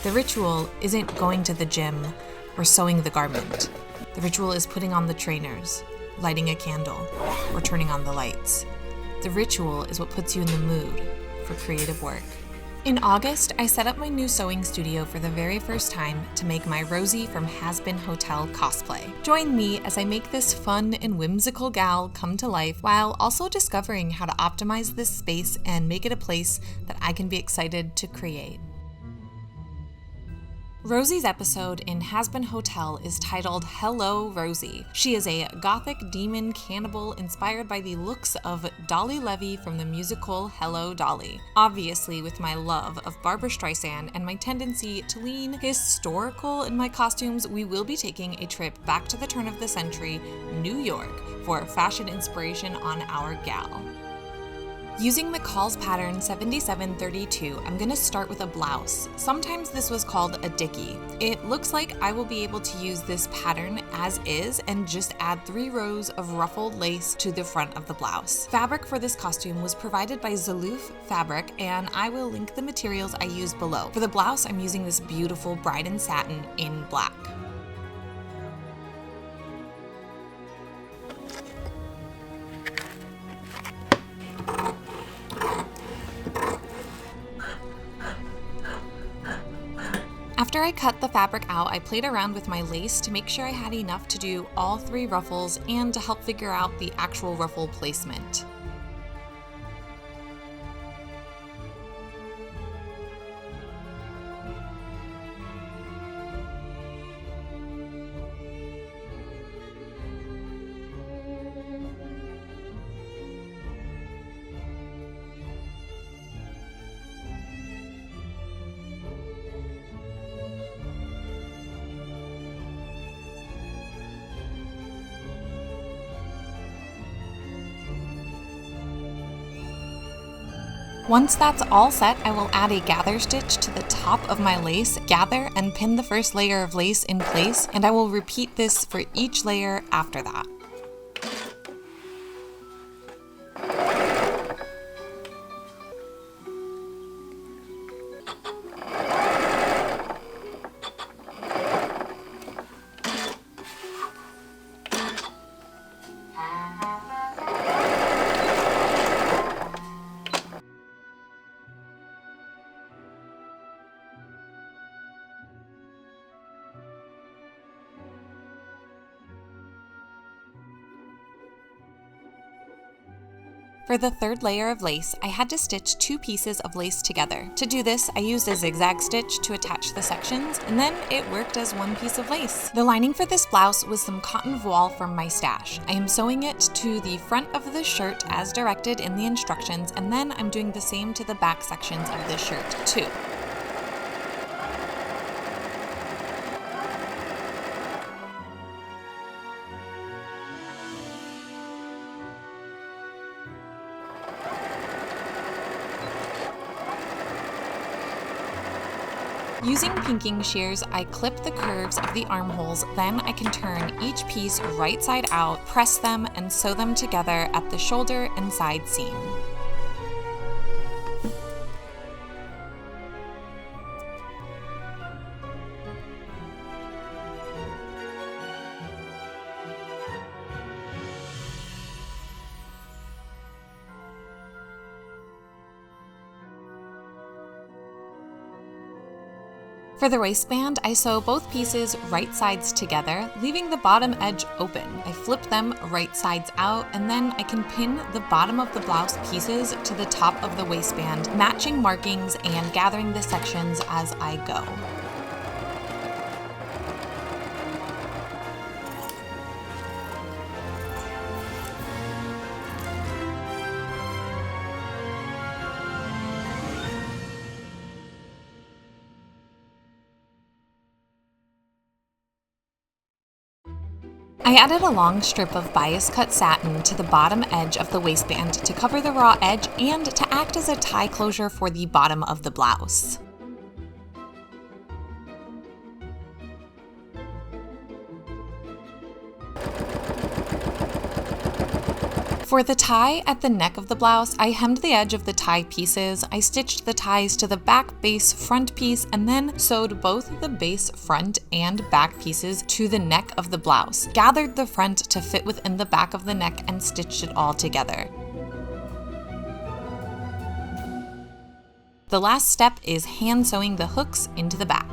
The ritual isn't going to the gym or sewing the garment. The ritual is putting on the trainers, lighting a candle, or turning on the lights. The ritual is what puts you in the mood for creative work. In August, I set up my new sewing studio for the very first time to make my Rosie from Hazbin Hotel cosplay. Join me as I make this fun and whimsical gal come to life while also discovering how to optimize this space and make it a place that I can be excited to create. Rosie's episode in Hazbin Hotel is titled Hello, Rosie. She is a gothic demon cannibal inspired by the looks of Dolly Levi from the musical Hello, Dolly. Obviously, with my love of Barbra Streisand and my tendency to lean historical in my costumes, we will be taking a trip back to the turn of the century, New York, for fashion inspiration on our gal. Using McCall's pattern 7732, I'm going to start with a blouse. Sometimes this was called a dickie. It looks like I will be able to use this pattern as is and just add 3 rows of ruffled lace to the front of the blouse. Fabric for this costume was provided by Zaloof Fabric, and I will link the materials I used below. For the blouse, I'm using this beautiful Bryden satin in black. After I cut the fabric out, I played around with my lace to make sure I had enough to do all 3 ruffles and to help figure out the actual ruffle placement. Once that's all set, I will add a gather stitch to the top of my lace, gather and pin the first layer of lace in place, and I will repeat this for each layer after that. For the 3rd layer of lace, I had to stitch 2 pieces of lace together. To do this, I used a zigzag stitch to attach the sections, and then it worked as one piece of lace. The lining for this blouse was some cotton voile from my stash. I am sewing it to the front of the shirt as directed in the instructions, and then I'm doing the same to the back sections of the shirt too. Using pinking shears, I clip the curves of the armholes, then I can turn each piece right side out, press them, and sew them together at the shoulder and side seam. For the waistband, I sew both pieces right sides together, leaving the bottom edge open. I flip them right sides out, and then I can pin the bottom of the blouse pieces to the top of the waistband, matching markings and gathering the sections as I go. I added a long strip of bias cut satin to the bottom edge of the waistband to cover the raw edge and to act as a tie closure for the bottom of the blouse. For the tie at the neck of the blouse, I hemmed the edge of the tie pieces, I stitched the ties to the back base front piece, and then sewed both the base front and back pieces to the neck of the blouse, gathered the front to fit within the back of the neck, and stitched it all together. The last step is hand sewing the hooks into the back.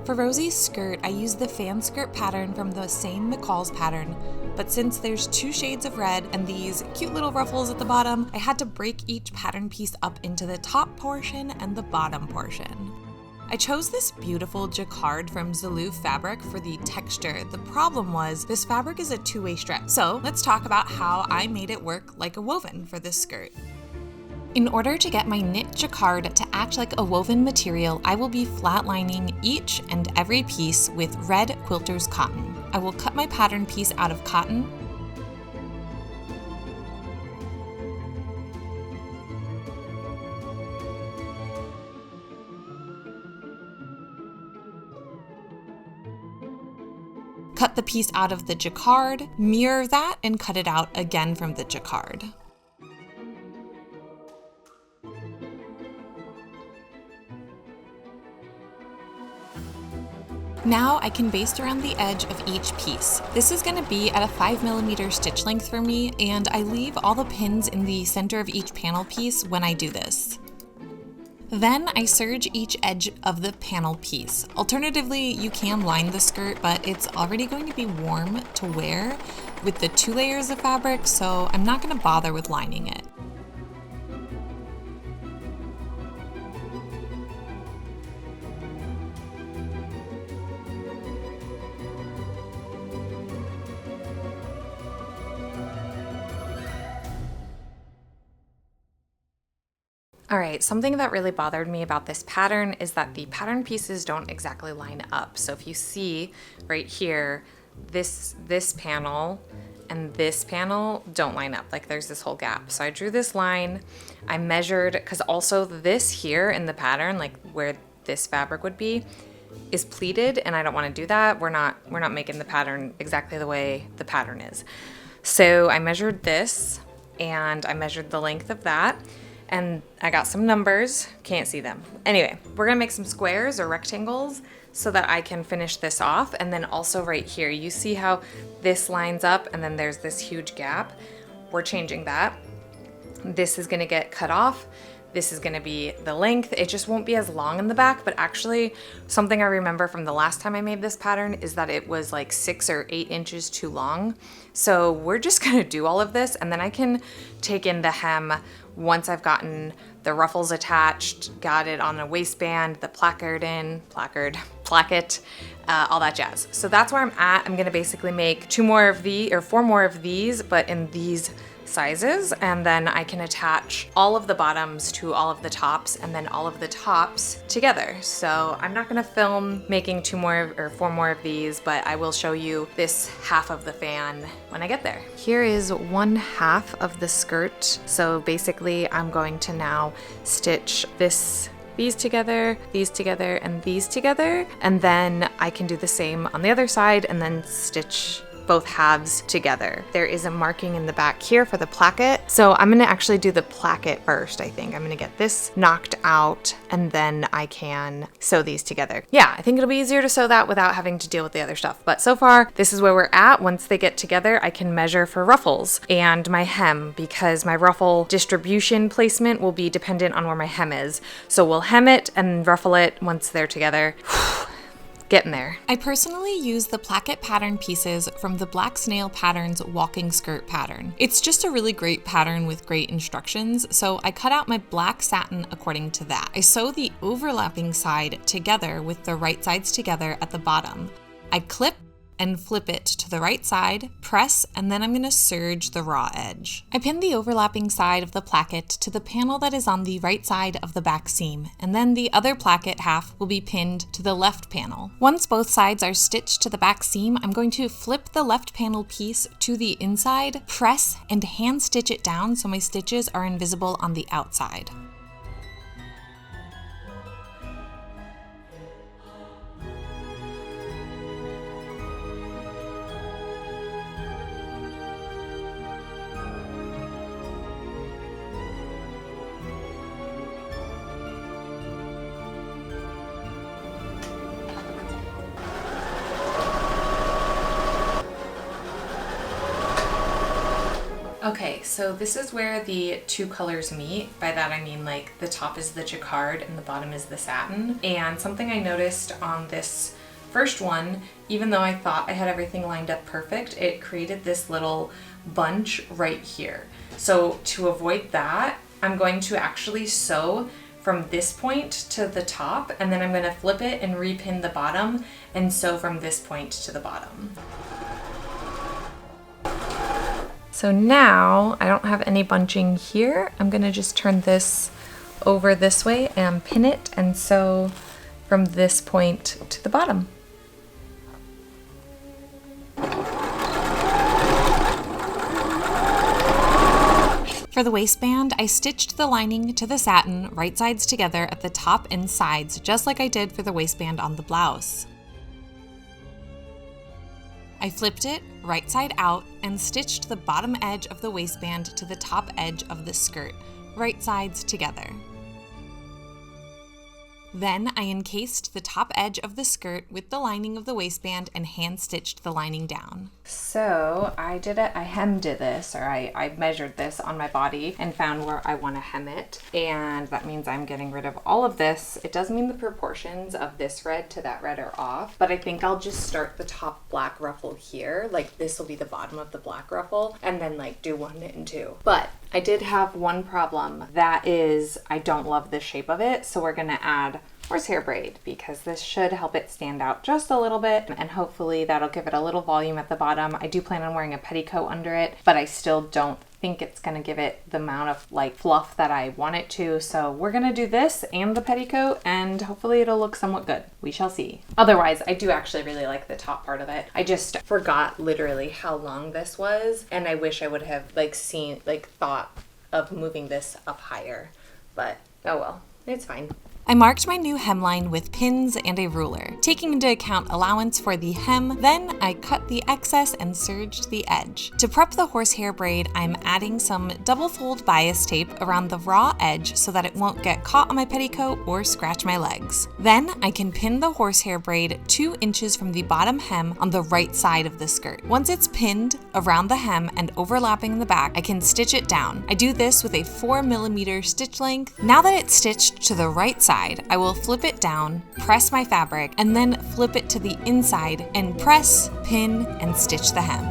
For Rosie's skirt, I used the fan skirt pattern from the same McCall's pattern, but since there's 2 shades of red and these cute little ruffles at the bottom, I had to break each pattern piece up into the top portion and the bottom portion. I chose this beautiful jacquard from Zulu fabric for the texture. The problem was this fabric is a 2-way stretch. So let's talk about how I made it work like a woven for this skirt. In order to get my knit jacquard to act like a woven material, I will be flatlining each and every piece with red quilter's cotton. I will cut my pattern piece out of cotton, cut the piece out of the jacquard, mirror that, and cut it out again from the jacquard. Now I can baste around the edge of each piece. This is going to be at a 5mm stitch length for me, and I leave all the pins in the center of each panel piece when I do this. Then I serge each edge of the panel piece. Alternatively, you can line the skirt, but it's already going to be warm to wear with the 2 layers of fabric, so I'm not going to bother with lining it. All right, something that really bothered me about this pattern is that the pattern pieces don't exactly line up. So if you see right here, this panel and this panel don't line up, like there's this whole gap. So I drew this line, I measured, because also this here in the pattern, like where this fabric would be, is pleated, and I don't want to do that. We're not making the pattern exactly the way the pattern is. So I measured this, and I measured the length of that, and I got some numbers, can't see them. Anyway, we're gonna make some squares or rectangles so that I can finish this off. And then also right here, you see how this lines up and then there's this huge gap. We're changing that. This is gonna get cut off. This is gonna be the length. It just won't be as long in the back, but actually something I remember from the last time I made this pattern is that it was like 6 or 8 inches too long. So we're just gonna do all of this, and then I can take in the hem once I've gotten the ruffles attached, got it on a waistband, the placket, all that jazz. So that's where I'm at. I'm gonna basically make 4 more of these, but in these sizes, and then I can attach all of the bottoms to all of the tops and then all of the tops together. So I'm not gonna film making 4 more of these, but I will show you this half of the fan when I get there. Here is 1/2 of the skirt. So basically I'm going to now stitch these together, and these together, and then I can do the same on the other side and then stitch both halves together. There is a marking in the back here for the placket. So I'm gonna actually do the placket first, I think. I'm gonna get this knocked out and then I can sew these together. Yeah, I think it'll be easier to sew that without having to deal with the other stuff. But so far, this is where we're at. Once they get together, I can measure for ruffles and my hem, because my ruffle distribution placement will be dependent on where my hem is. So we'll hem it and ruffle it once they're together. Getting there. I personally use the placket pattern pieces from the Black Snail Patterns walking skirt pattern. It's just a really great pattern with great instructions, so I cut out my black satin according to that. I sew the overlapping side together with the right sides together at the bottom. I clip and flip it to the right side, press, and then I'm going to serge the raw edge. I pinned the overlapping side of the placket to the panel that is on the right side of the back seam, and then the other placket half will be pinned to the left panel. Once both sides are stitched to the back seam, I'm going to flip the left panel piece to the inside, press, and hand stitch it down so my stitches are invisible on the outside. Okay, so this is where the two colors meet. By that I mean like the top is the jacquard and the bottom is the satin. And something I noticed on this first one, even though I thought I had everything lined up perfect, it created this little bunch right here. So to avoid that, I'm going to actually sew from this point to the top, and then I'm going to flip it and repin the bottom and sew from this point to the bottom. So now I don't have any bunching here. I'm gonna just turn this over this way and pin it and sew from this point to the bottom. For the waistband, I stitched the lining to the satin right sides together at the top and sides, just like I did for the waistband on the blouse. I flipped it right side out and stitched the bottom edge of the waistband to the top edge of the skirt, right sides together. Then I encased the top edge of the skirt with the lining of the waistband and hand stitched the lining down. So I hemmed this, or I measured this on my body and found where I want to hem it. And that means I'm getting rid of all of this. It does mean the proportions of this red to that red are off, but I think I'll just start the top black ruffle here. Like this will be the bottom of the black ruffle, and then like do 1 and 2. But I did have one problem. That is, I don't love the shape of it. So we're gonna add horsehair braid because this should help it stand out just a little bit, and hopefully that'll give it a little volume at the bottom. I do plan on wearing a petticoat under it, but I still don't think it's gonna give it the amount of like fluff that I want it to. So we're gonna do this and the petticoat, and hopefully it'll look somewhat good. We shall see. Otherwise, I do actually really like the top part of it. I just forgot literally how long this was, and I wish I would have thought of moving this up higher, but oh well, it's fine. I marked my new hemline with pins and a ruler, taking into account allowance for the hem. Then I cut the excess and serged the edge. To prep the horsehair braid, I'm adding some double fold bias tape around the raw edge so that it won't get caught on my petticoat or scratch my legs. Then I can pin the horsehair braid 2 inches from the bottom hem on the right side of the skirt. Once it's pinned around the hem and overlapping the back, I can stitch it down. I do this with a 4mm stitch length. Now that it's stitched to the right side, I will flip it down, press my fabric, and then flip it to the inside and press, pin, and stitch the hem.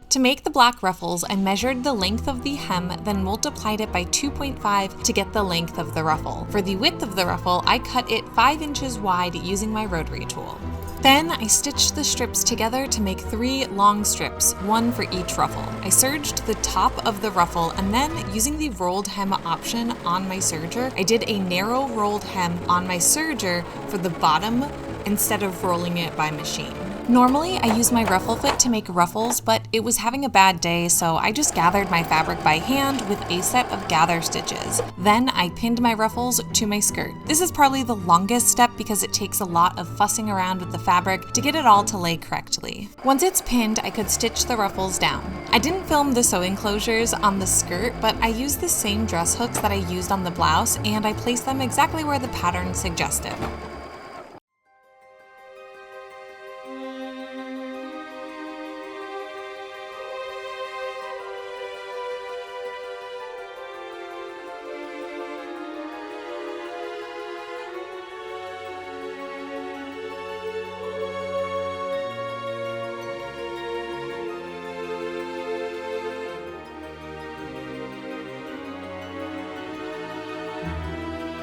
To make the black ruffles, I measured the length of the hem, then multiplied it by 2.5 to get the length of the ruffle. For the width of the ruffle, I cut it 5 inches wide using my rotary tool. Then I stitched the strips together to make 3 long strips, 1 for each ruffle. I serged the top of the ruffle, and then using the rolled hem option on my serger, I did a narrow rolled hem on my serger for the bottom instead of rolling it by machine. Normally, I use my ruffle foot to make ruffles, but it was having a bad day, so I just gathered my fabric by hand with a set of gather stitches. Then I pinned my ruffles to my skirt. This is probably the longest step because it takes a lot of fussing around with the fabric to get it all to lay correctly. Once it's pinned, I could stitch the ruffles down. I didn't film the sewing closures on the skirt, but I used the same dress hooks that I used on the blouse, and I placed them exactly where the pattern suggested.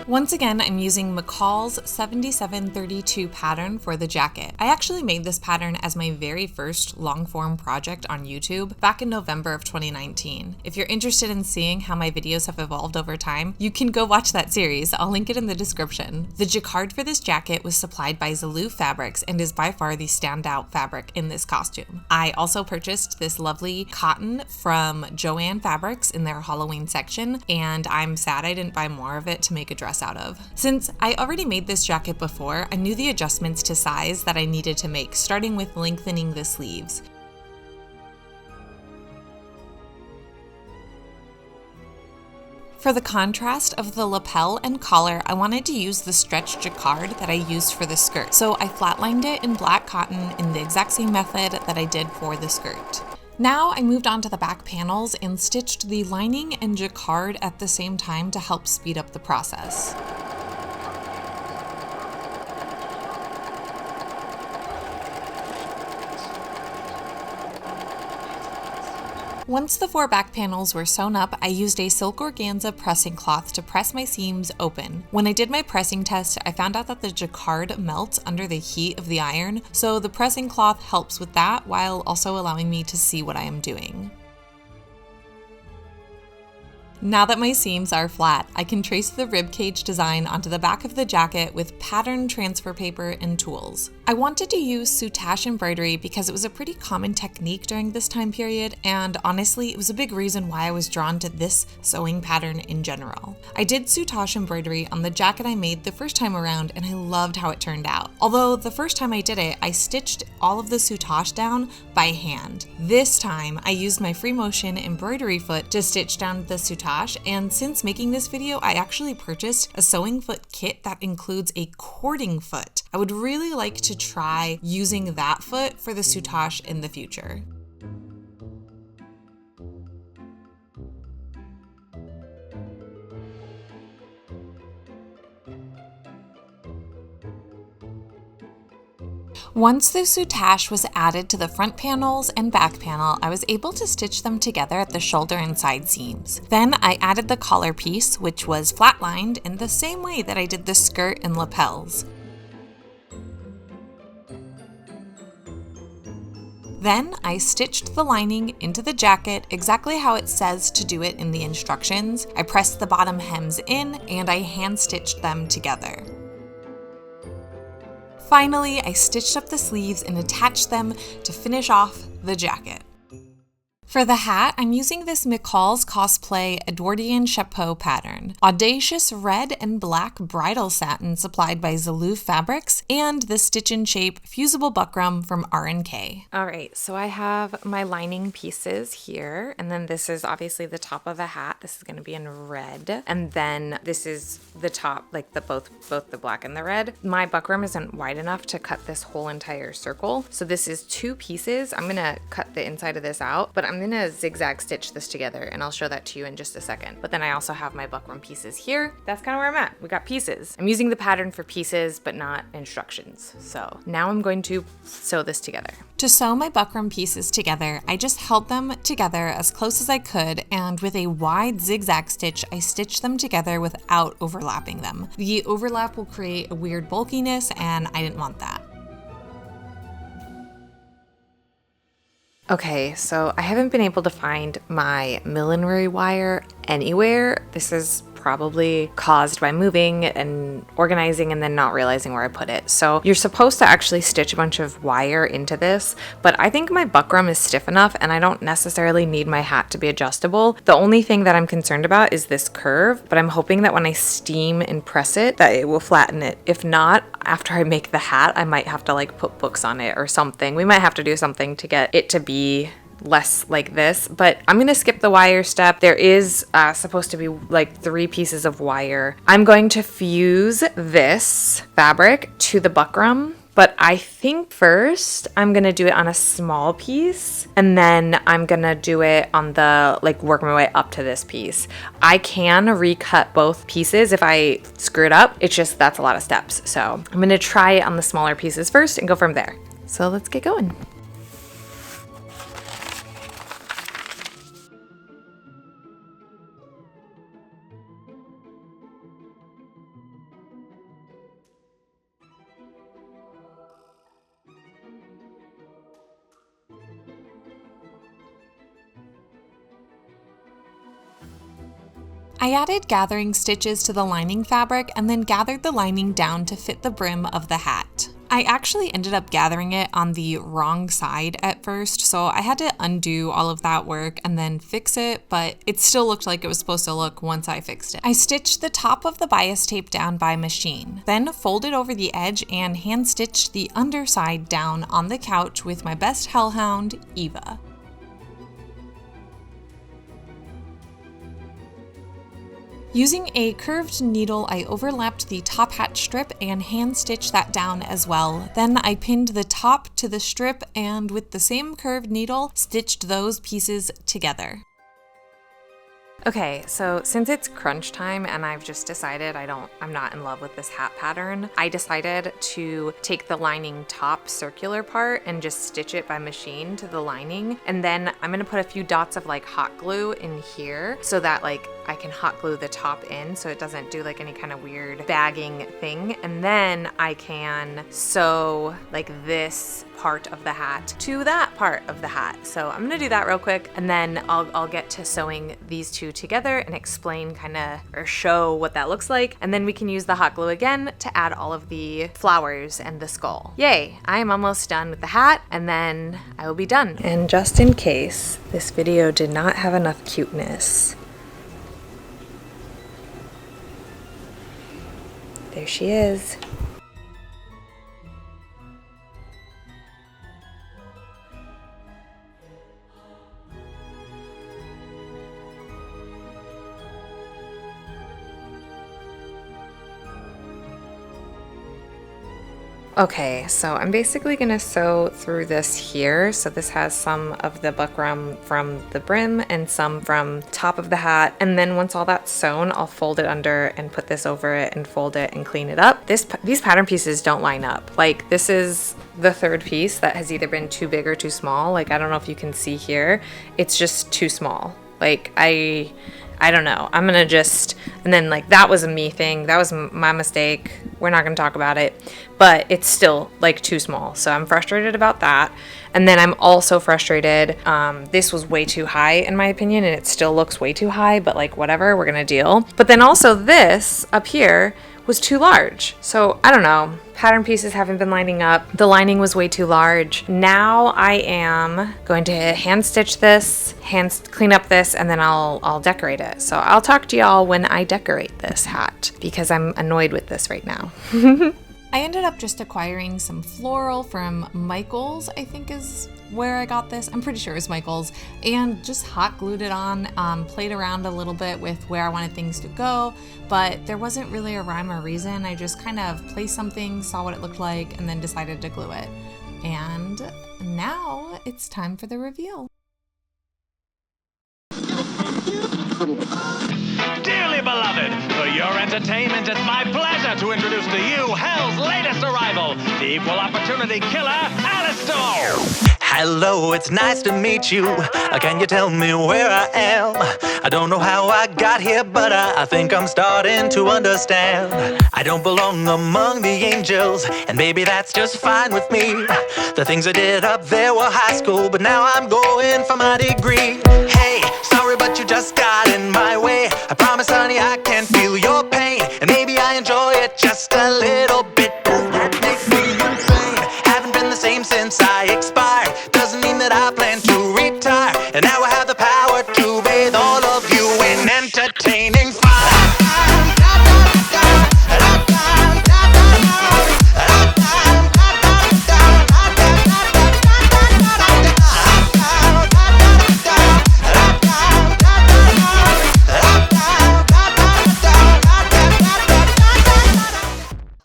Once again, I'm using McCall's 7732 pattern for the jacket. I actually made this pattern as my very first long-form project on YouTube back in November of 2019. If you're interested in seeing how my videos have evolved over time, you can go watch that series. I'll link it in the description. The jacquard for this jacket was supplied by Zalou Fabrics and is by far the standout fabric in this costume. I also purchased this lovely cotton from Joann Fabrics in their Halloween section, and I'm sad I didn't buy more of it to make a dress out of. Since I already made this jacket before, I knew the adjustments to size that I needed to make, starting with lengthening the sleeves. For the contrast of the lapel and collar, I wanted to use the stretch jacquard that I used for the skirt, so I flatlined it in black cotton in the exact same method that I did for the skirt. Now I moved on to the back panels and stitched the lining and jacquard at the same time to help speed up the process. Once the 4 back panels were sewn up, I used a silk organza pressing cloth to press my seams open. When I did my pressing test, I found out that the jacquard melts under the heat of the iron, so the pressing cloth helps with that while also allowing me to see what I am doing. Now that my seams are flat, I can trace the ribcage design onto the back of the jacket with pattern transfer paper and tools. I wanted to use soutache embroidery because it was a pretty common technique during this time period, and honestly, it was a big reason why I was drawn to this sewing pattern in general. I did soutache embroidery on the jacket I made the first time around, and I loved how it turned out. Although the first time I did it, I stitched all of the soutache down by hand. This time, I used my free motion embroidery foot to stitch down the soutache, and since making this video, I actually purchased a sewing foot kit that includes a cording foot. I would really like to try using that foot for the soutache in the future. Once the soutache was added to the front panels and back panel, I was able to stitch them together at the shoulder and side seams. Then I added the collar piece, which was flatlined in the same way that I did the skirt and lapels. Then I stitched the lining into the jacket exactly how it says to do it in the instructions. I pressed the bottom hems in and I hand stitched them together. Finally, I stitched up the sleeves and attached them to finish off the jacket. For the hat, I'm using this McCall's Cosplay Edwardian Chapeau pattern. Audacious red and black bridal satin supplied by Zalou Fabrics, and the Stitch and Shape fusible buckram from R&K. Alright, so I have my lining pieces here, and then this is obviously the top of a hat. This is going to be in red, and then this is the top, like both the black and the red. My buckram isn't wide enough to cut this whole entire circle, so this is 2 pieces. I'm going to cut the inside of this out, but I'm going to zigzag stitch this together, and I'll show that to you in just a second. But then I also have my buckram pieces here. That's kind of where I'm at. We got pieces. I'm using the pattern for pieces, but not instructions. So now I'm going to sew this together. To sew my buckram pieces together, I just held them together as close as I could, and with a wide zigzag stitch, I stitched them together without overlapping them. The overlap will create a weird bulkiness, and I didn't want that. Okay, so I haven't been able to find my millinery wire anywhere. This is probably caused by moving and organizing and then not realizing where I put it. So you're supposed to actually stitch a bunch of wire into this, but I think my buckram is stiff enough and I don't necessarily need my hat to be adjustable. The only thing that I'm concerned about is this curve, but I'm hoping that when I steam and press it, that it will flatten it. If not, after I make the hat, I might have to like put books on it or something. We might have to do something to get it to be less like this, but I'm gonna skip the wire step. There is supposed to be like 3 pieces of wire. I'm going to fuse this fabric to the buckram, but I think first I'm gonna do it on a small piece and then I'm gonna do it on the, like, work my way up to this piece. I can recut both pieces if I screw it up. It's just that's a lot of steps. So I'm gonna try it on the smaller pieces first and go from there. So let's get going. I added gathering stitches to the lining fabric and then gathered the lining down to fit the brim of the hat. I actually ended up gathering it on the wrong side at first, so I had to undo all of that work and then fix it, but it still looked like it was supposed to look once I fixed it. I stitched the top of the bias tape down by machine, then folded over the edge and hand stitched the underside down on the couch with my best hellhound, Eva. Using a curved needle, I overlapped the top hat strip and hand stitched that down as well. Then I pinned the top to the strip and with the same curved needle, stitched those pieces together. Okay, so since it's crunch time and I've just decided I'm not in love with this hat pattern, I decided to take the lining top circular part and just stitch it by machine to the lining. And then I'm gonna put a few dots of like hot glue in here so that like I can hot glue the top in so it doesn't do like any kind of weird bagging thing. And then I can sew like this part of the hat to that part of the hat. So I'm gonna do that real quick and then I'll get to sewing these two together and explain or show what that looks like. And then we can use the hot glue again to add all of the flowers and the skull. Yay, I am almost done with the hat and then I will be done. And just in case this video did not have enough cuteness, there she is. Okay, so I'm basically gonna sew through this here. So this has some of the buckram from the brim and some from top of the hat. And then once all that's sewn, I'll fold it under and put this over it and fold it and clean it up. These pattern pieces don't line up. Like this is the third piece that has either been too big or too small. Like I don't know if you can see here, it's just too small. Like I don't know. I'm gonna and then like that was a me thing. That was my mistake. We're not gonna talk about it, but it's still like too small. So I'm frustrated about that. And then I'm also frustrated. This was way too high in my opinion, and it still looks way too high, but like whatever, we're gonna deal. But then also this up here was too large. So I don't know. Pattern pieces haven't been lining up. The lining was way too large. Now I am going to hand stitch this, clean up this, and then I'll decorate it. So I'll talk to y'all when I decorate this hat because I'm annoyed with this right now. I ended up just acquiring some floral from Michael's, I think is where I got this. I'm pretty sure it was Michael's, and just hot glued it on, played around a little bit with where I wanted things to go, but there wasn't really a rhyme or reason. I just kind of placed something, saw what it looked like, and then decided to glue it. And now it's time for the reveal. Dearly beloved, for your entertainment, it's my pleasure to introduce to you Hell's latest arrival, the equal opportunity killer, Alistair. Hello, it's nice to meet you. Can you tell me where I am? I don't know how I got here, but I think I'm starting to understand. I don't belong among the angels, and maybe that's just fine with me. The things I did up there were high school, but now I'm going for my degree. Hey, sorry, but you just got in my way. I promise, honey, I can feel your pain.